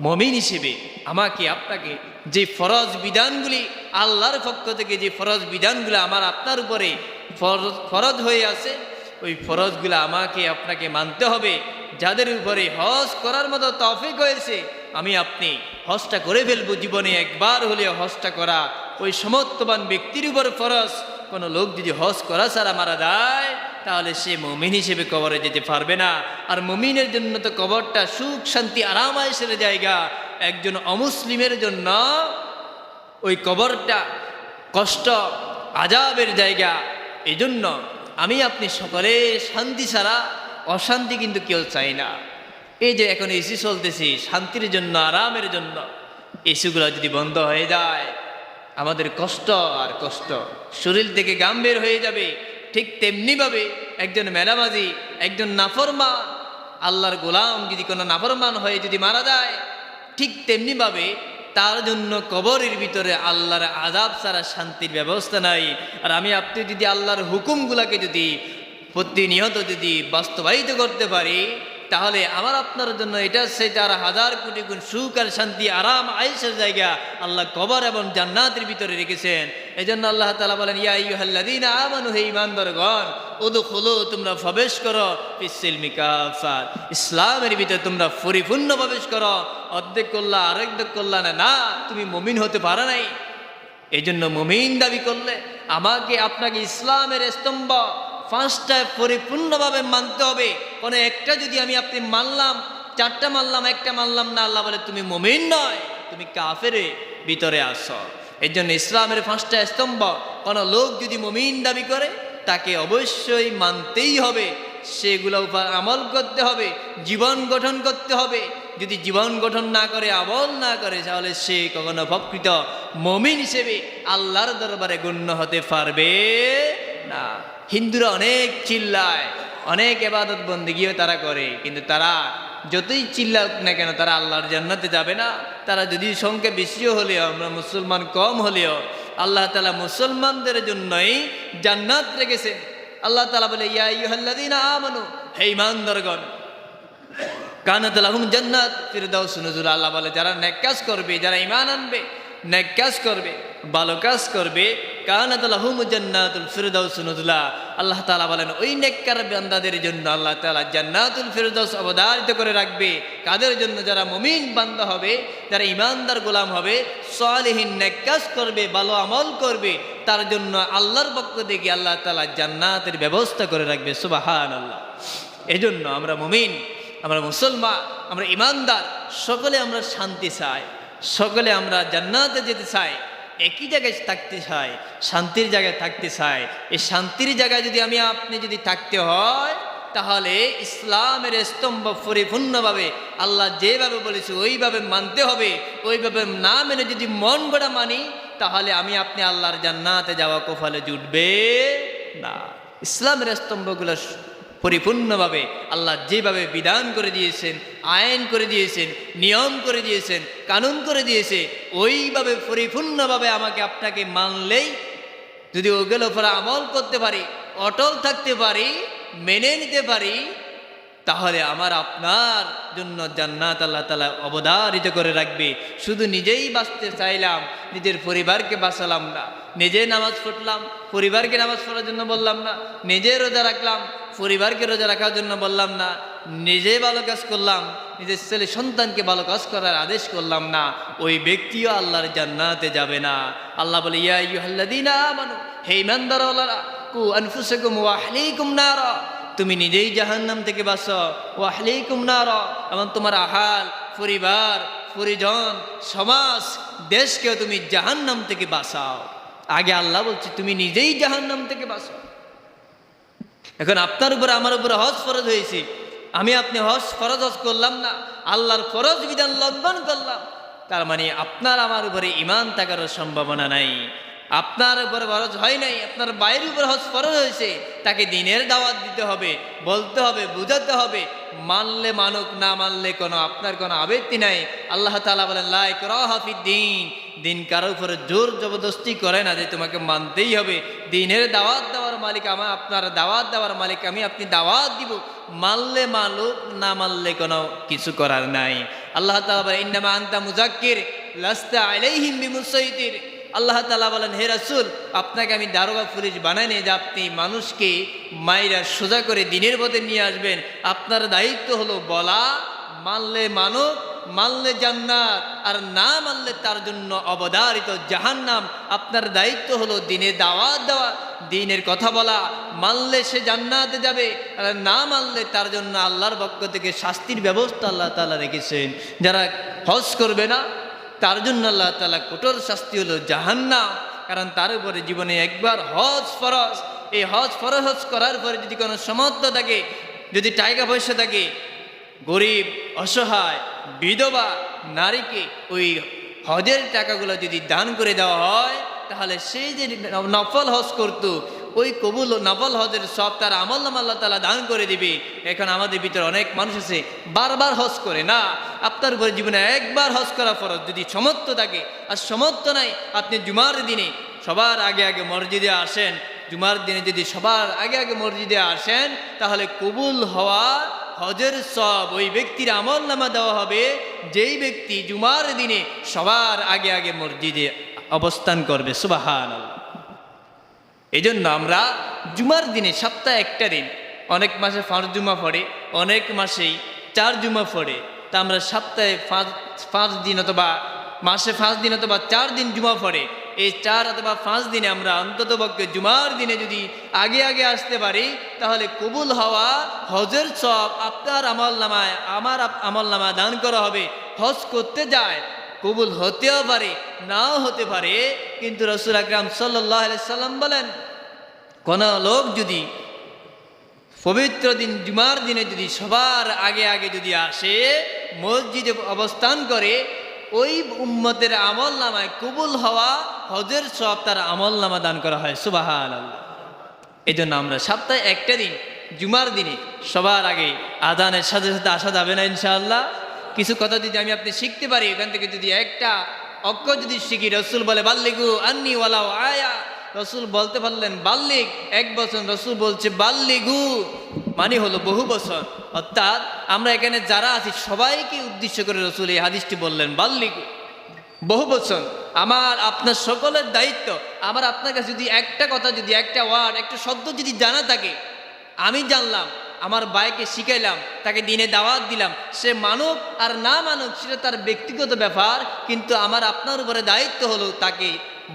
মুমিন হিসেবে আমাকে আপনাকে যে ফরজ বিধানগুলি আল্লাহর পক্ষ থেকে যে ফরজ বিধানগুলো আমার আপনার উপরে ফরজ হয়ে আছে, ওই ফরজগুলো আমাকে আপনাকে মানতে হবে। যাদের উপরে হজ করার মতো তৌফিক হয়েছে, আমি আপনি হজটা করে ফেলবো। জীবনে একবার হলেও হজটা করা ওই সমর্থবান ব্যক্তির উপর ফরজ। কোনো লোক যদি হজ করা ছাড়া মারা যায়, তাহলে সে মুমিন হিসেবে কবরে যেতে পারবে না। আর মুমিনের জন্য তো কবরটা সুখ শান্তি আরাম আয়েশের জায়গা। একজন অমুসলিমের জন্য ওই কবরটা কষ্ট আযাবের জায়গা। এই জন্য আমি আপনি সকলে শান্তি ছাড়া অশান্তি কিন্তু কেউ চাই না। এই যে এখন এসি চলতেছি শান্তির জন্য, আরামের জন্য, এসিগুলো যদি বন্ধ হয়ে যায় আমাদের কষ্ট আর কষ্ট, শরীর থেকে ঘাম বের হয়ে যাবে। ঠিক তেমনিভাবে একজন মেরামাজি, একজন নাফরমান, আল্লাহর গোলাম যদি কোনো নাফরমান হয়ে যদি মারা যায়, ঠিক তেমনিভাবে তার জন্য কবরের ভিতরে আল্লাহর আযাব ছাড়া শান্তির ব্যবস্থা নাই। আর আমি আপনি যদি আল্লাহর হুকুমগুলাকে যদি প্রতিনিয়ত যদি বাস্তবায়িত করতে পারি, তাহলে আমার আপনার জন্য এটা সেটা আর হাজার কোটি গুণ সুখ আর শান্তি আরাম আয়েশের জায়গা আল্লাহ কবর এবং জান্নাতের ভিতরে রেখেছেন। এই জন্য আল্লাহ তাআলা বলেন, ইয়া আইয়ুহাল্লাযীনা আমানু, হে ঈমানদারগণ, উদখুলু, তোমরা প্রবেশ করো, ফিস-সিলমি কাফা, ইসলামের ভিতরে তোমরা পরিপূর্ণ প্রবেশ করো। অর্ধেক করলা আরেক করলা না, না, তুমি মুমিন হতে পারো নাই। এই জন্য মুমিন দাবি করলে আমাকে আপনাকে ইসলামের স্তম্ভ পাঁচটা পরিপূর্ণভাবে মানতে হবে। কোনো একটা যদি আমি আপনি মানলাম, চারটা মানলাম, একটা মানলাম না, আল্লাহ বলে তুমি মুমিন নয়, তুমি কাফের ভিতরে আসো। এই জন্য ইসলামের পাঁচটা স্তম্ভ কোনো লোক যদি মুমিন দাবি করে, তাকে অবশ্যই মানতেই হবে, সেগুলো উপর আমল করতে হবে, জীবন গঠন করতে হবে। যদি জীবন গঠন না করে, আমল না করে, তাহলে সে কখনো প্রকৃত মুমিন হিসেবে আল্লাহর দরবারে গণ্য হতে পারবে না। হিন্দুরা অনেক চিল্লায়, অনেক ইবাদত বন্দেগীও তারা করে, কিন্তু তারা যতই চিল্লাক না কেন তারা আল্লাহর জান্নাতে যাবে না। তারা যদি সংখ্যা বেশিও হলেও, আমরা মুসলমান কম হলেও, আল্লাহ তাআলা মুসলমানদের জন্যই জান্নাত রেখেছেন। আল্লাহ তাআলা বলে, ইয়া আইয়ুহাল্লাযীনা আমানু, হে ঈমানদারগণ, কানাত লাহুম জান্নাত ফিরদাউস নুজুলা। আল্লাহ বলে, যারা নেক কাজ করবে, যারা ঈমান আনবে, নেক কাজ করবে, ভালো কাজ করবে, কানাত লাহুম জান্নাতুল ফিরদাউস নুজুলা। আল্লাহ তাআলা বলেন, ওই নেককার বান্দাদের জন্য আল্লাহ তাআলা জান্নাতুল ফিরদাউস অবধারিত করে রাখবে। কাদের জন্য? যারা মুমিন বান্দা হবে, যারা ঈমানদার গোলাম হবে, সালিহিন নেক কাজ করবে, ভালো আমল করবে, তার জন্য আল্লাহর পক্ষ থেকে আল্লাহ তাআলা জান্নাতের ব্যবস্থা করে রাখবে। সুবহানাল্লাহ। এজন্য আমরা মুমিন, আমরা মুসলমান, আমরা ঈমানদার, সকলে আমরা শান্তি চাই, সকলে আমরা জান্নাতে যেতে চাই, একই জায়গায় থাকতে চাই, শান্তির জায়গায় থাকতে চাই। এই শান্তির জায়গায় যদি আমি আপনি যদি থাকতে হয়, তাহলে ইসলামের স্তম্ভ পরিপূর্ণভাবে আল্লাহ যেভাবে বলেছে ওইভাবে মানতে হবে। ওইভাবে না মেনে যদি মন গড়া মানি, তাহলে আমি আপনি আল্লাহর জান্নাতে যাওয়া কপালে জুটবে না। ইসলামের স্তম্ভগুলো পরিপূর্ণভাবে আল্লাহ যেভাবে বিধান করে দিয়েছেন, আইন করে দিয়েছেন, নিয়ম করে দিয়েছেন, কানুন করে দিয়েছে, ওইভাবে পরিপূর্ণভাবে আমাকে আপনাকে মানলেই, যদি ওগুলোর উপর আমল করতে পারি, অটল থাকতে পারি, মেনে নিতে পারি, তাহলে আমার আপনার জন্য জান্নাত আল্লাহ তাআলা অবধারিত করে রাখবে। শুধু নিজেই বাঁচতে চাইলাম, নিজের পরিবারকে বাঁচালাম না, নিজে নামাজ পড়লাম, পরিবারকে নামাজ পড়ার জন্য বললাম না, নিজে রোজা রাখলাম, পরিবারকে রোজা রাখার জন্য বললাম না, নিজে ভালো কাজ করলাম, নিজের ছেলে সন্তানকে ভালো কাজ করার আদেশ করলাম না, ওই ব্যক্তিও আল্লাহর জান্নাতে যাবে না। আল্লাহ বলে, ইয়া আইয়ুহাল্লাযীনা আমানু, হে ঈমানদাররা, কু আনফুসাকুম ওয়া আহলিকুম নারা, তুমি নিজেই জাহান্নাম থেকে বাঁচো, ওয়া আহলিকুম নারা, এবং তোমার আহাল, পরিবার, পরিজন, সমাজ, দেশকেও তুমি জাহান্নাম থেকে বাঁচাও। আগে আল্লাহ বলছে তুমি নিজেই জাহান্নাম থেকে বাঁচো। এখন আপনার উপরে আমার উপরে হজ ফরজ হয়েছে, আমি আপনি হজ করলাম না, আল্লাহর ফরজ বিধান লঙ্ঘন করলাম, তার মানে আপনার আমার উপরে ঈমান থাকার সম্ভাবনা নাই। আপনার উপরে ফরজ হয় নাই, আপনার বাইরের উপর হজ ফরজ হয়েছে, তাকে দিনের দাওয়াত দিতে হবে, বলতে হবে, বুঝাতে হবে। মানলে মানুক, না মানলে আপনার কোনো আপত্তি নাই। আল্লাহ তাআলা বলেন লা ইকরাহা ফিদ্দীন, দিন কারো উপরে জোর জবরদস্তি করে না যে তোমাকে মানতেই হবে। দিনের দাওয়াত দেওয়ার মালিক আমার, আপনার দাওয়াত দেওয়ার মালিক আমি, আপনি দাওয়াত দিব, মানলে মালুক, না মানলে কোনো কিছু করার নাই। আল্লাহ তাআলা বলেন ইন্নামা আনতা মুযাক্কির লাস্তা আলাইহিম বিমুসাইতির। আল্লাহ তাআলা বলেন হে রাসূল, আপনাকে আমি দারোগা পুলিশ বানাই নি যে আপনি মানুষকে মাইরা সোজা করে দিনের পথে নিয়ে আসবেন। আপনার দায়িত্ব হলো বলা, মানলে মানুক, মানলে জান্নাত, আর না মানলে তার জন্য অবধারিত জাহান্নাম। আপনার দায়িত্ব হলো দিনে দাওয়াত দেওয়া, দিনের কথা বলা। মানলে সে জান্নাতে যাবে, আর না মানলে তার জন্য আল্লাহর পক্ষ থেকে শাস্তির ব্যবস্থা আল্লাহ তাআলা রেখেছেন। যারা হজ করবে না তার জন্য আল্লাহ তাআলা কঠোর শাস্তি হলো জাহান্নাম। কারণ তার উপরে জীবনে একবার হজ ফরজ। এই হজ ফরজ করার পরে যদি কোনো সামর্থ্য থাকে, যদি টাকা পয়সা থাকে, গরিব, অসহায়, বিধবা নারীকে ওই হজের টাকাগুলো যদি দান করে দেওয়া হয়, তাহলে সেই যে নফল হজ করতো, ওই কবুল নফল হজের সব তার আমলনামা আল্লাহ তাআলা দান করে দিবে। এখন আমাদের ভিতরে অনেক মানুষ আছে বারবার হজ করে না। আপনার উপরে জীবনে একবার হজ করা ফরজ, যদি সমর্থ থাকে। আর সমর্থ নাই, আপনি জুমার দিনে সবার আগে আগে মসজিদে আসেন। জুমার দিনে যদি সবার আগে আগে মসজিদে আসেন, তাহলে কবুল হওয়া হজের সব ওই ব্যক্তির আমলনামা দেওয়া হবে, যেই ব্যক্তি জুমার দিনে সবার আগে আগে মসজিদে অবস্থান করবে। সুবহানাল্লাহ। এই জন্য আমরা জুমার দিনে, সপ্তাহে একটা দিন, অনেক মাসে 5 জুমা পড়ে, অনেক মাসেই 4 জুমা পড়ে, তা আমরা সপ্তাহে 5 দিন অথবা মাসে 5 দিন অথবা 4 দিন জুমা পড়ে। এই 4 অথবা 5 দিনে আমরা অন্ততপক্ষে জুমার দিনে যদি আগে আগে আসতে পারি, তাহলে কবুল হওয়া হজের সব আপনার আমলনামায়, আমার আমলনামায় দান করা হবে। হজ করতে যায়, কবুল হতেও পারে, নাও হতে পারে, কিন্তু রাসূল আকরাম সাল্লাল্লাহু আলাইহি সাল্লাম বলেন, কোন লোক যদি পবিত্র দিন জুমার দিনে যদি সবার আগে আগে যদি আসে, মসজিদে অবস্থান করে, ওই উম্মতের আমলনামায় কবুল হওয়া হজের সব তার আমলনামা দান করা হয়। সুবহানাল্লাহ। এই জন্য আমরা সপ্তাহে একটা দিন জুমার দিনে সবার আগে আযানের সাথে সাথে আসা যাবে না ইনশাআল্লাহ? কিছু কথা যদি আমি আপনি শিখতে পারি, এখান থেকে যদি একটা অক্ষর যদি শিখি, রাসূল বলে বাল্লিগু আন্নি ওয়ালাউ আয়া, রাসূল বলতে পারলেন বাল্লিগ 1 বছর, রাসূল বলছে বাল্লিগু মানে হলো বহু বছর। অর্থাৎ আমরা এখানে যারা আছি সবাইকে উদ্দেশ্য করে রাসূল এই হাদিসটি বললেন বাল্লিগু, বহু বছর। আমার আপনার সকলের দায়িত্ব, আমার আপনার কাছে যদি একটা কথা, যদি একটা ওয়ার্ড, একটা শব্দ যদি জানা থাকে, আমি জানলাম, আমার ভাইকে শিখাইলাম, তাকে দিনে দাওয়াত দিলাম, সে মানুক আর না মানুক সেটা তার ব্যক্তিগত ব্যাপার, কিন্তু আমার আপনার উপরে দায়িত্ব হলো তাকে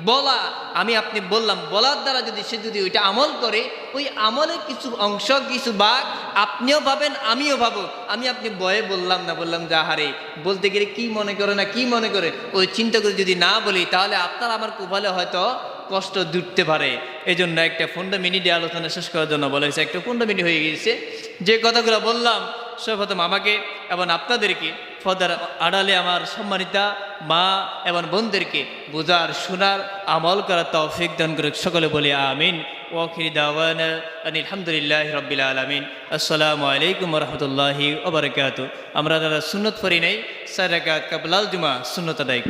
বলা। আমি আপনি বললাম, বলার দ্বারা যদি সে যদি ওইটা আমল করে, ওই আমলের কিছু অংশ, কিছু ভাগ আপনিও পাবেন, আমিও পাবো। আমি আপনি ভয়ে বললাম না, বললাম যে আহারে বলতে গেলে কি মনে করে না কি মনে করে, ওই চিন্তা করে যদি না বলি, তাহলে আপনার আমার কপালে হয়তো কষ্ট জুটতে পারে। এই জন্য একটা 15 মিনিটে আলোচনা শেষ করার জন্য বলা হয়েছে, একটা 15 মিনিট হয়ে গিয়েছে। যে কথাগুলো বললাম সর্বপ্রথম আমাকে এবং আপনাদেরকে, পর্দার আড়ালে আমার সম্মানিতা মা এবং বোনদেরকে বোঝার, শোনার, আমল করার তৌফিক দান করে সকলে বলি আমিন। ওয়া আখির দাওয়ানা আলহামদুলিল্লাহি রাব্বিল আলামিন। আসসালামু আলাইকুম ওয়া রাহমাতুল্লাহি ওয়া বারাকাতুহু। আমরা যারা সুন্নত পড়ি নাই, 4 রাকাত কাবলাল জুমা সুন্নত আদায় করি।